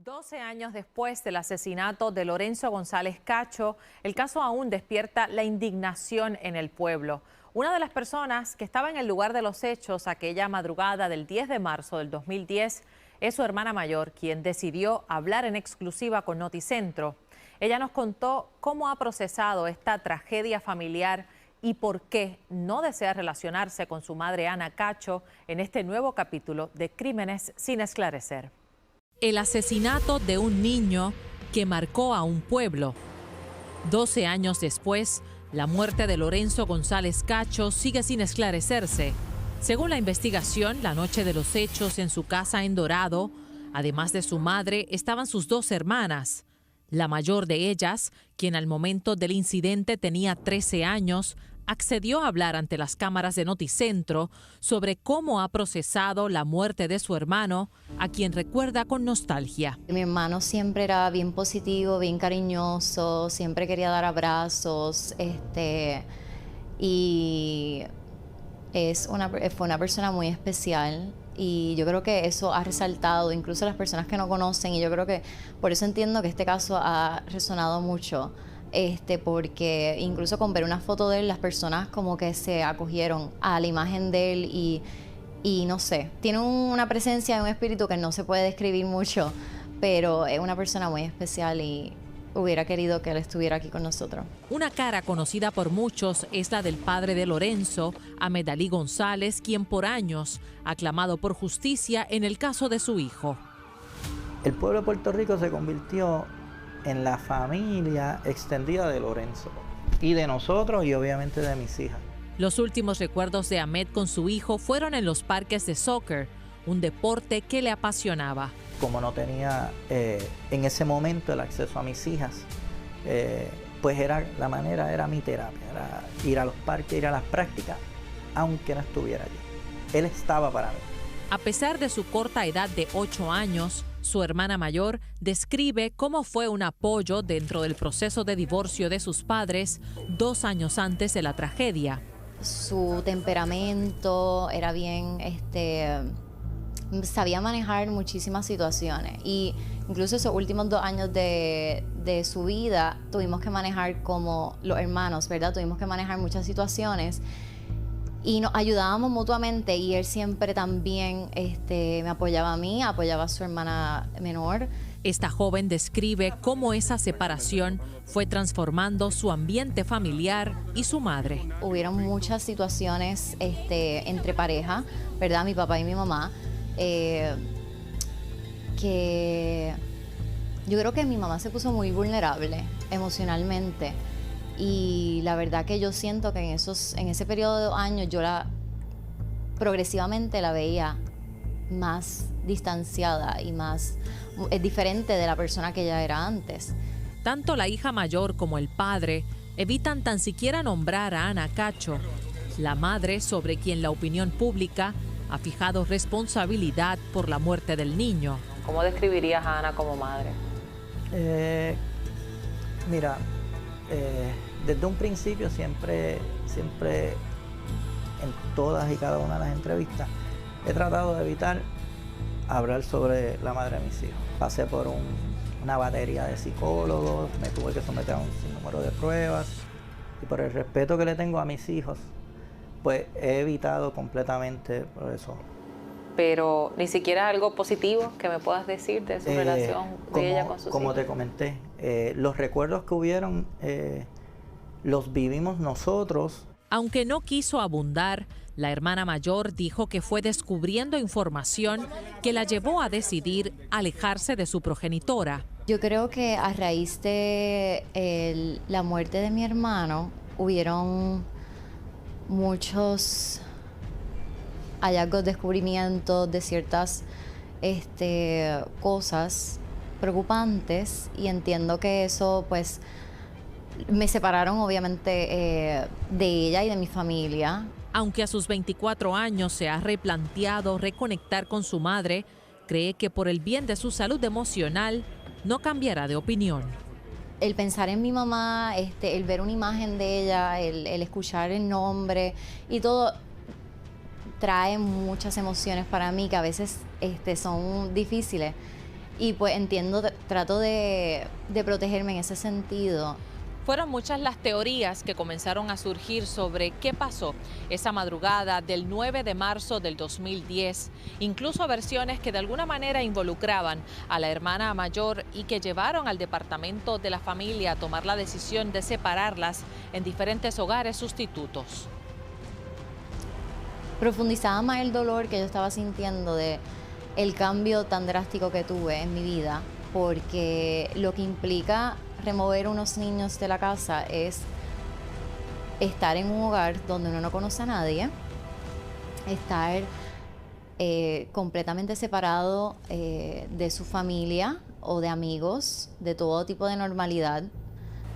12 años después del asesinato de Lorenzo González Cacho, el caso aún despierta la indignación en el pueblo. Una de las personas que estaba en el lugar de los hechos aquella madrugada del 10 de marzo del 2010 es su hermana mayor, quien decidió hablar en exclusiva con Noticentro. Ella nos contó cómo ha procesado esta tragedia familiar y por qué no desea relacionarse con su madre Ana Cacho en este nuevo capítulo de Crímenes sin esclarecer. El asesinato de un niño que marcó a un pueblo. 12 años después, la muerte de Lorenzo González Cacho sigue sin esclarecerse. Según la investigación, la noche de los hechos en su casa en Dorado, además de su madre, estaban sus dos hermanas. La mayor de ellas, quien al momento del incidente tenía 13 años, accedió a hablar ante las cámaras de Noticentro sobre cómo ha procesado la muerte de su hermano, a quien recuerda con nostalgia. Mi hermano siempre era bien positivo, bien cariñoso, siempre quería dar abrazos, y fue una persona muy especial. Y yo creo que eso ha resaltado incluso a las personas que no conocen, y yo creo que por eso entiendo que este caso ha resonado mucho, porque incluso con ver una foto de él, las personas como que se acogieron a la imagen de él y no sé, tiene una presencia, un espíritu que no se puede describir mucho, pero es una persona muy especial y hubiera querido que él estuviera aquí con nosotros. Una cara conocida por muchos es la del padre de Lorenzo, Ahmed Ali González, quien por años ha clamado por justicia en el caso de su hijo. El pueblo de Puerto Rico se convirtió en la familia extendida de Lorenzo y de nosotros y obviamente de mis hijas. Los últimos recuerdos de Ahmed con su hijo fueron en los parques de soccer, un deporte que le apasionaba. Como no tenía en ese momento el acceso a mis hijas, pues la manera era mi terapia, era ir a los parques, ir a las prácticas, aunque no estuviera allí. Él estaba para mí. A pesar de su corta edad de 8 años, su hermana mayor describe cómo fue un apoyo dentro del proceso de divorcio de sus padres 2 años antes de la tragedia. Su temperamento era bien, sabía manejar muchísimas situaciones, y incluso esos últimos 2 años de su vida tuvimos que manejar como los hermanos, ¿verdad? Tuvimos que manejar muchas situaciones y nos ayudábamos mutuamente, y él siempre también me apoyaba a mí, apoyaba a su hermana menor. Esta joven describe cómo esa separación fue transformando su ambiente familiar y su madre. Hubieron muchas situaciones entre pareja, ¿verdad? Mi papá y mi mamá, que yo creo que mi mamá se puso muy vulnerable emocionalmente, y la verdad que yo siento que en ese periodo de 2 años yo progresivamente la veía más distanciada y más diferente de la persona que ella era antes. Tanto la hija mayor como el padre evitan tan siquiera nombrar a Ana Cacho, la madre sobre quien la opinión pública ha fijado responsabilidad por la muerte del niño. ¿Cómo describirías a Ana como madre? Mira, desde un principio siempre en todas y cada una de las entrevistas he tratado de evitar hablar sobre la madre de mis hijos. Pasé por una batería de psicólogos, me tuve que someter a un sinnúmero de pruebas, y por el respeto que le tengo a mis hijos, pues he evitado completamente por eso. Pero ni siquiera algo positivo que me puedas decir de su relación de ella con sus hijos. Como te comenté, los recuerdos que hubieron los vivimos nosotros. Aunque no quiso abundar, la hermana mayor dijo que fue descubriendo información que la llevó a decidir alejarse de su progenitora. Yo creo que a raíz de la muerte de mi hermano hubieron muchos hallazgos, descubrimientos de ciertas cosas preocupantes, y entiendo que eso pues me separaron obviamente de ella y de mi familia. Aunque a sus 24 años se ha replanteado reconectar con su madre, cree que por el bien de su salud emocional no cambiará de opinión. El pensar en mi mamá, el ver una imagen de ella, el escuchar el nombre y todo, trae muchas emociones para mí que a veces son difíciles. Y pues entiendo, trato de protegerme en ese sentido. Fueron muchas las teorías que comenzaron a surgir sobre qué pasó esa madrugada del 9 de marzo del 2010, incluso versiones que de alguna manera involucraban a la hermana mayor y que llevaron al departamento de la familia a tomar la decisión de separarlas en diferentes hogares sustitutos. Profundizaba más el dolor que yo estaba sintiendo de el cambio tan drástico que tuve en mi vida, porque lo que implica remover unos niños de la casa es estar en un hogar donde uno no conoce a nadie, estar completamente separado de su familia o de amigos, de todo tipo de normalidad.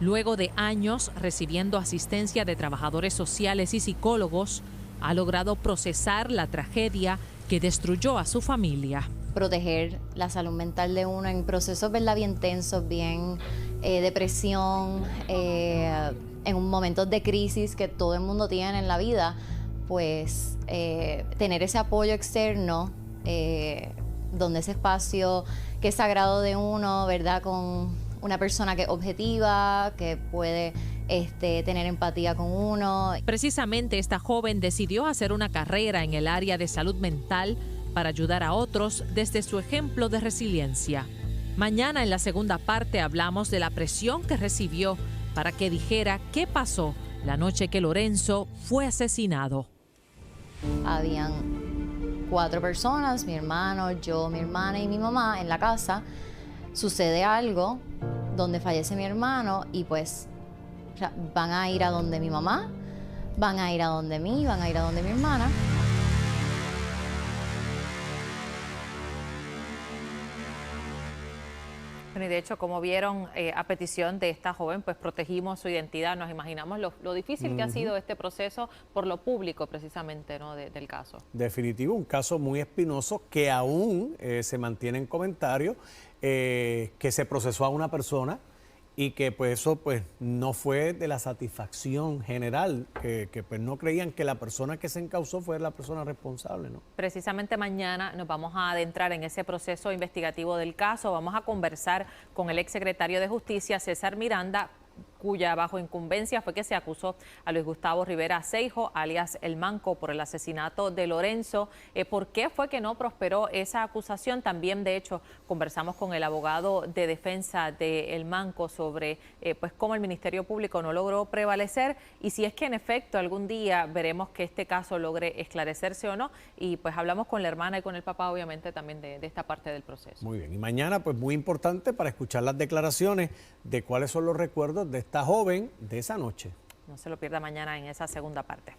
Luego de años recibiendo asistencia de trabajadores sociales y psicólogos, ha logrado procesar la tragedia que destruyó a su familia. Proteger la salud mental de uno en procesos, ¿verdad?, bien tensos, bien depresión, en momentos de crisis que todo el mundo tiene en la vida, pues tener ese apoyo externo, donde ese espacio que es sagrado de uno, ¿verdad?, con una persona que es objetiva, que puede tener empatía con uno. Precisamente esta joven decidió hacer una carrera en el área de salud mental para ayudar a otros desde su ejemplo de resiliencia. Mañana en la segunda parte hablamos de la presión que recibió para que dijera qué pasó la noche que Lorenzo fue asesinado. Habían 4 personas, mi hermano, yo, mi hermana y mi mamá en la casa. Sucede algo donde fallece mi hermano y pues van a ir a donde mi mamá, van a ir a donde mí, van a ir a donde mi hermana. Bueno, y de hecho, como vieron, a petición de esta joven, pues protegimos su identidad. Nos imaginamos lo difícil que ha sido este proceso por lo público, precisamente, ¿no?, del caso. Definitivo, un caso muy espinoso que aún se mantiene en comentarios, que se procesó a una persona y que pues eso pues no fue de la satisfacción general, que pues no creían que la persona que se encausó fue la persona responsable, ¿no? Precisamente mañana nos vamos a adentrar en ese proceso investigativo del caso. Vamos a conversar con el exsecretario de Justicia, César Miranda, cuya bajo incumbencia fue que se acusó a Luis Gustavo Rivera Acejo, alias El Manco, por el asesinato de Lorenzo. ¿Por qué fue que no prosperó esa acusación? También, de hecho, conversamos con el abogado de defensa de El Manco sobre pues cómo el Ministerio Público no logró prevalecer y si es que en efecto algún día veremos que este caso logre esclarecerse o no. Y pues hablamos con la hermana y con el papá, obviamente, también de esta parte del proceso. Muy bien, y mañana pues muy importante para escuchar las declaraciones de cuáles son los recuerdos de esta joven de esa noche. No se lo pierda mañana en esa segunda parte.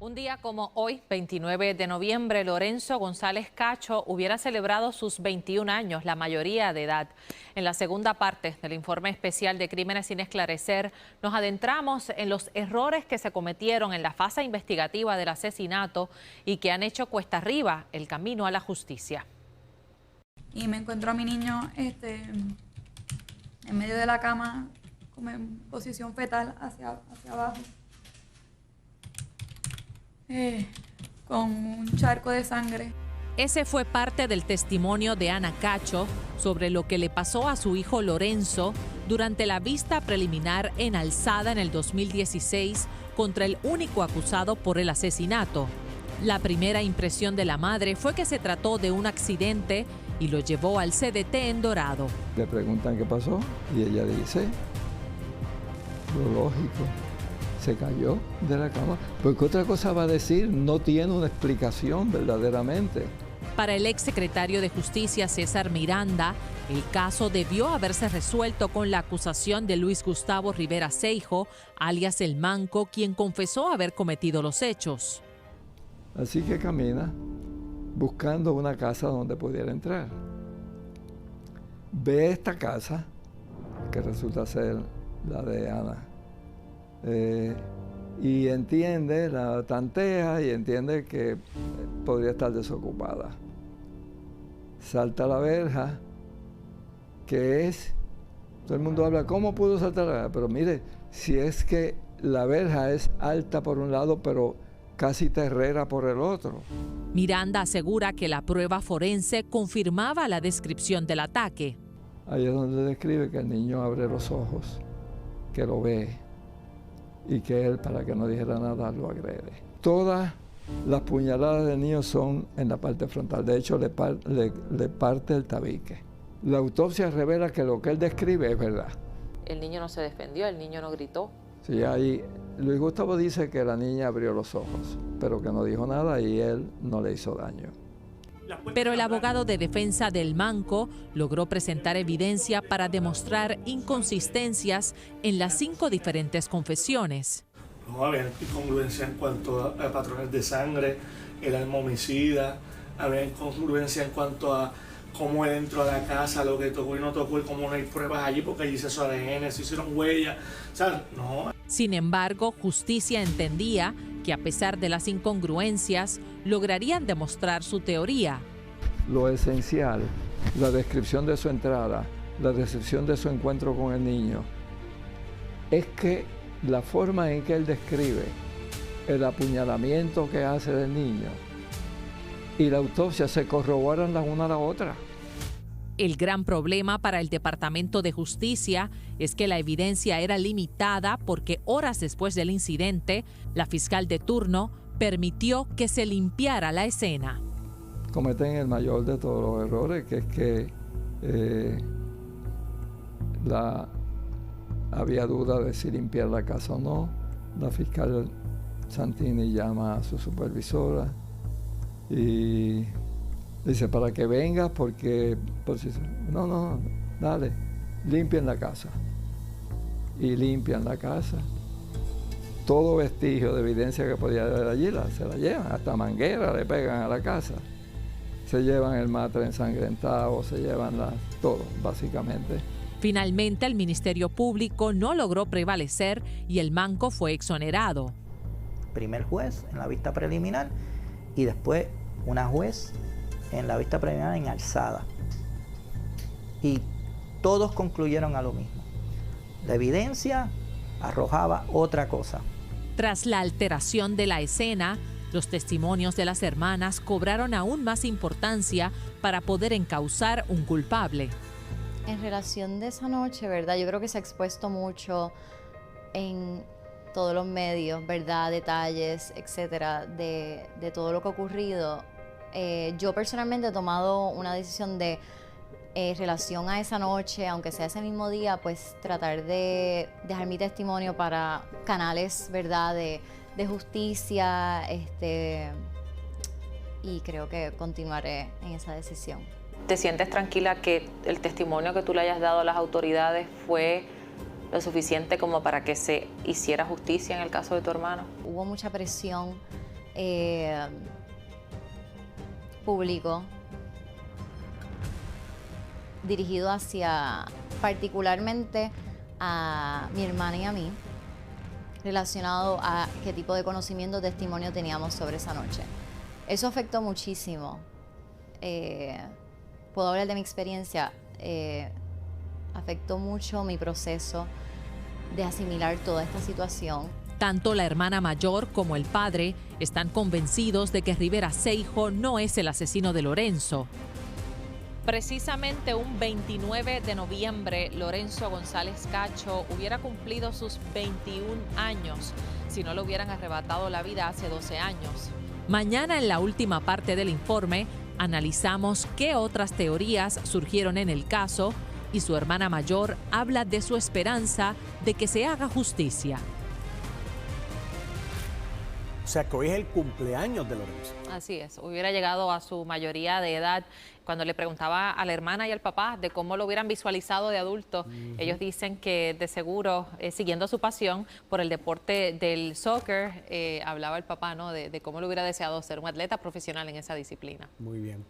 Un día como hoy, 29 de noviembre, Lorenzo González Cacho hubiera celebrado sus 21 años, la mayoría de edad. En la segunda parte del informe especial de Crímenes sin esclarecer, nos adentramos en los errores que se cometieron en la fase investigativa del asesinato y que han hecho cuesta arriba el camino a la justicia. Y me encuentro a mi niño en medio de la cama, como en posición fetal hacia abajo, con un charco de sangre. Ese fue parte del testimonio de Ana Cacho sobre lo que le pasó a su hijo Lorenzo durante la vista preliminar en Alzada en el 2016 contra el único acusado por el asesinato. La primera impresión de la madre fue que se trató de un accidente y lo llevó al CDT en Dorado. Le preguntan qué pasó y ella dice, lo lógico, se cayó de la cama. Porque otra cosa va a decir, no tiene una explicación verdaderamente. Para el exsecretario de Justicia César Miranda, el caso debió haberse resuelto con la acusación de Luis Gustavo Rivera Acejo, alias El Manco, quien confesó haber cometido los hechos. Así que camina buscando una casa donde pudiera entrar. Ve esta casa, que resulta ser la de Ana, y entiende, la tantea y entiende que podría estar desocupada. Salta la verja, que es, todo el mundo habla, ¿cómo pudo saltar la verja? Pero mire, si es que la verja es alta por un lado, pero casi terrera por el otro. Miranda asegura que la prueba forense confirmaba la descripción del ataque. Ahí es donde describe que el niño abre los ojos, que lo ve y que él, para que no dijera nada, lo agrede. Todas las puñaladas del niño son en la parte frontal. De hecho, le parte el tabique. La autopsia revela que lo que él describe es verdad. El niño no se defendió, el niño no gritó. Sí, ahí Luis Gustavo dice que la niña abrió los ojos, pero que no dijo nada y él no le hizo daño. Pero el abogado de defensa del manco logró presentar evidencia para demostrar inconsistencias en las 5 diferentes confesiones. No había incongruencia en cuanto a patrones de sangre, el arma homicida, había incongruencia en cuanto a cómo él entró a la casa, lo que tocó y no tocó, y cómo no hay pruebas allí porque allí se hizo ADN, se hicieron huellas, o sea, no. Sin embargo, justicia entendía que a pesar de las incongruencias, lograrían demostrar su teoría. Lo esencial, la descripción de su entrada, la descripción de su encuentro con el niño, es que la forma en que él describe el apuñalamiento que hace del niño y la autopsia se corroboran la una a la otra. El gran problema para el Departamento de Justicia es que la evidencia era limitada porque horas después del incidente, la fiscal de turno permitió que se limpiara la escena. Cometen el mayor de todos los errores, que es que había duda de si limpiar la casa o no. La fiscal Santini llama a su supervisora y dice, para que vengas, porque no, dale, limpien la casa. Y limpian la casa. Todo vestigio de evidencia que podía haber allí se la llevan, hasta manguera le pegan a la casa. Se llevan el matre ensangrentado, se llevan todo, básicamente. Finalmente, el Ministerio Público no logró prevalecer y el manco fue exonerado. Primer juez en la vista preliminar y después una juez en la vista preliminar en alzada. Y todos concluyeron a lo mismo. La evidencia arrojaba otra cosa. Tras la alteración de la escena, los testimonios de las hermanas cobraron aún más importancia para poder encauzar un culpable. En relación de esa noche, ¿verdad? Yo creo que se ha expuesto mucho en todos los medios, ¿verdad? Detalles, etcétera, de todo lo que ha ocurrido. Yo personalmente he tomado una decisión de relación a esa noche, aunque sea ese mismo día, pues tratar de dejar mi testimonio para canales, ¿verdad? De justicia, y creo que continuaré en esa decisión. ¿Te sientes tranquila que el testimonio que tú le hayas dado a las autoridades fue lo suficiente como para que se hiciera justicia en el caso de tu hermano? Hubo mucha presión público dirigido hacia particularmente a mi hermana y a mí, relacionado a qué tipo de conocimiento o testimonio teníamos sobre esa noche. Eso afectó muchísimo. Puedo hablar de mi experiencia. Afectó mucho mi proceso de asimilar toda esta situación. Tanto la hermana mayor como el padre están convencidos de que Rivera Seijo no es el asesino de Lorenzo. Precisamente un 29 de noviembre, Lorenzo González Cacho hubiera cumplido sus 21 años si no le hubieran arrebatado la vida hace 12 años. Mañana, en la última parte del informe, analizamos qué otras teorías surgieron en el caso y su hermana mayor habla de su esperanza de que se haga justicia. O sea que hoy es el cumpleaños de Lorenzo. Así es, hubiera llegado a su mayoría de edad. Cuando le preguntaba a la hermana y al papá de cómo lo hubieran visualizado de adulto, ellos dicen que de seguro, siguiendo su pasión por el deporte del soccer, hablaba el papá, ¿no? de cómo lo hubiera deseado ser un atleta profesional en esa disciplina. Muy bien.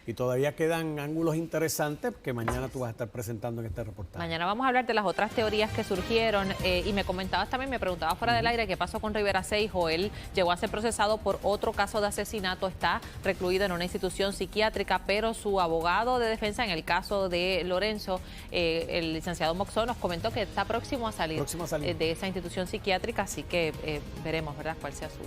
Y todavía quedan ángulos interesantes que mañana tú vas a estar presentando en este reportaje. Mañana vamos a hablar de las otras teorías que surgieron y me comentabas también, me preguntabas fuera del aire qué pasó con Rivera Seijo. Él llegó a ser procesado por otro caso de asesinato, está recluido en una institución psiquiátrica, pero su abogado de defensa en el caso de Lorenzo, el licenciado Moxó, nos comentó que está próximo a salir de esa institución psiquiátrica, así que veremos, ¿verdad?, cuál sea su